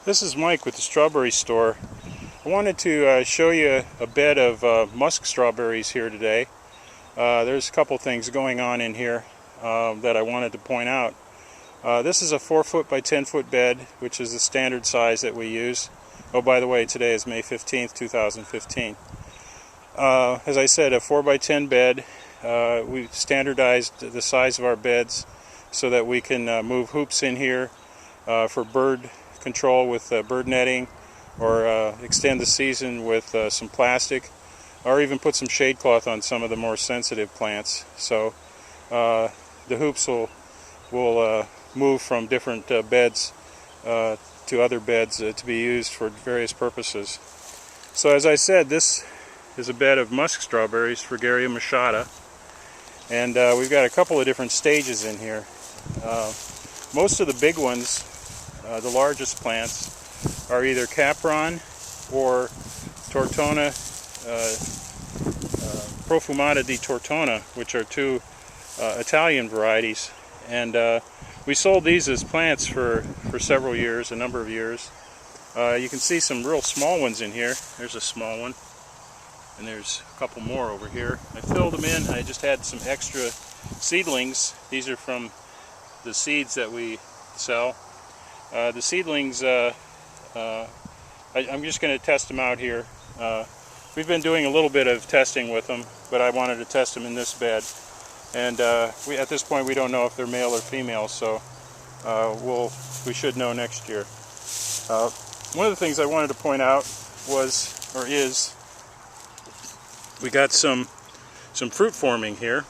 This is Mike with the strawberry store. I wanted to show you a bed of musk strawberries here today. There's a couple things going on in here that I wanted to point out. This is a 4-foot by 10-foot bed, which is the standard size that we use. Oh, by the way, today is May 15th, 2015. As I said, a 4 by 10 bed. We've standardized the size of our beds so that we can move hoops in here for bird control with bird netting, or extend the season with some plastic, or even put some shade cloth on some of the more sensitive plants. So the hoops will move from different beds to other beds to be used for various purposes. So as I said, this is a bed of musk strawberries, Fragaria moschata, and we've got a couple of different stages in here. Most of the big ones, the largest plants, are either capron or tortona, profumata di tortona, which are two Italian varieties, and we sold these as plants for several years, a number of years. You can see some real small ones in here. There's a small one, and there's a couple more over here. I filled them in. I just had some extra seedlings. These are from the seeds that we sell. The seedlings, I'm just going to test them out here. We've been doing a little bit of testing with them, but I wanted to test them in this bed. And at this point we don't know if they're male or female, so we should know next year. One of the things I wanted to point out is we got some fruit forming here.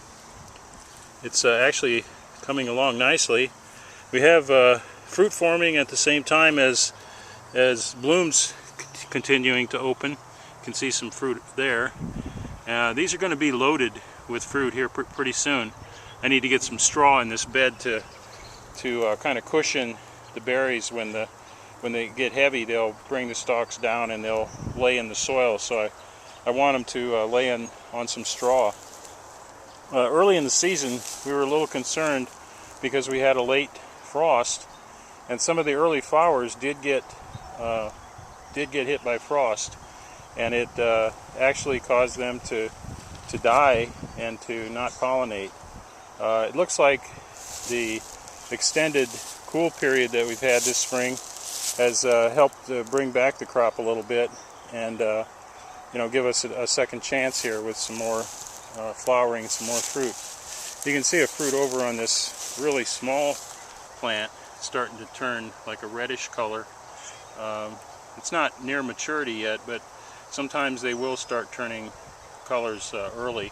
It's actually coming along nicely. We have fruit forming at the same time as blooms continuing to open. You can see some fruit there. These are going to be loaded with fruit here pretty soon. I need to get some straw in this bed to kind of cushion the berries. When they get heavy, they'll bring the stalks down and they'll lay in the soil. So I want them to lay on some straw. Early in the season, we were a little concerned because we had a late frost, and some of the early flowers did get hit by frost, and it actually caused them to die and to not pollinate. It looks like the extended cool period that we've had this spring has helped bring back the crop a little bit, and give us a second chance here with some more flowering, some more fruit. You can see a fruit over on this really small plant starting to turn like a reddish color. It's not near maturity yet, but sometimes they will start turning colors early.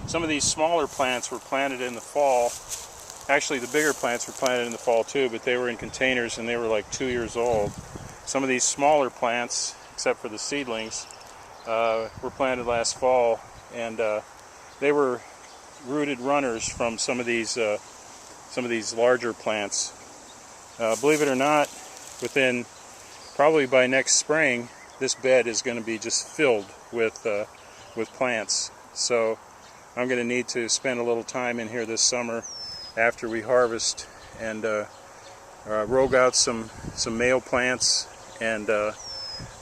Some of these smaller plants were planted in the fall. Actually, the bigger plants were planted in the fall too, but they were in containers and they were like 2 years old. Some of these smaller plants, except for the seedlings, were planted last fall, and they were rooted runners from some of these larger plants. Believe it or not, probably by next spring, this bed is going to be just filled with plants. So I'm going to need to spend a little time in here this summer after we harvest and rogue out some male plants, and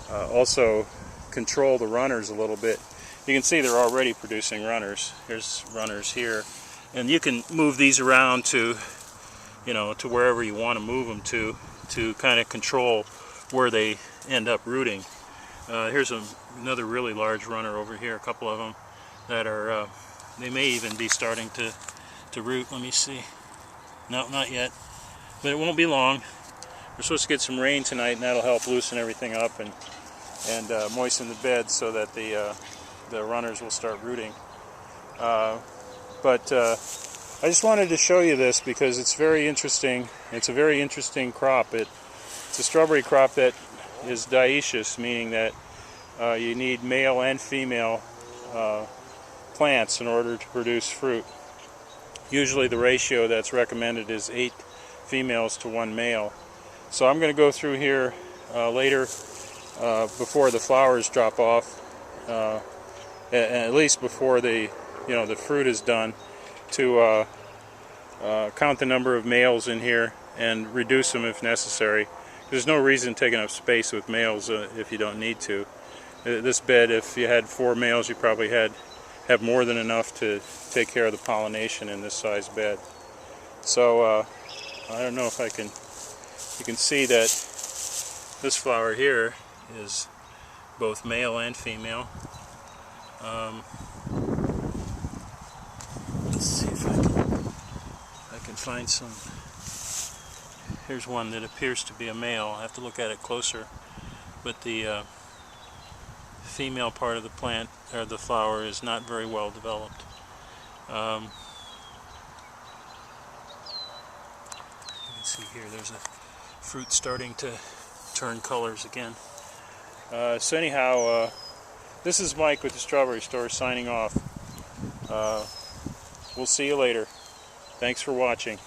also control the runners a little bit. You can see they're already producing runners. Here's runners here, and you can move these around to wherever you want to move them to kind of control where they end up rooting. Here's another really large runner over here, a couple of them that are they may even be starting to root. Let me see. No, not yet, but it won't be long. We're supposed to get some rain tonight, and that'll help loosen everything up and moisten the bed so that the runners will start rooting. But I just wanted to show you this because it's very interesting. It's a very interesting crop. It's a strawberry crop that is dioecious, meaning that you need male and female plants in order to produce fruit. Usually the ratio that's recommended is 8 females to 1 male. So I'm going to go through here later before the flowers drop off, at least before the fruit is done, to count the number of males in here and reduce them if necessary. There's no reason taking up space with males if you don't need to. This bed, if you had 4 males, you probably have more than enough to take care of the pollination in this size bed. So I don't know if you can see that this flower here is both male and female. Let's see if I can find some. Here's one that appears to be a male. I'll have to look at it closer, but the female part of the plant, or the flower, is not very well developed. You can see here there's a fruit starting to turn colors again. So anyhow, this is Mike with the Strawberry Store signing off. We'll see you later. Thanks for watching.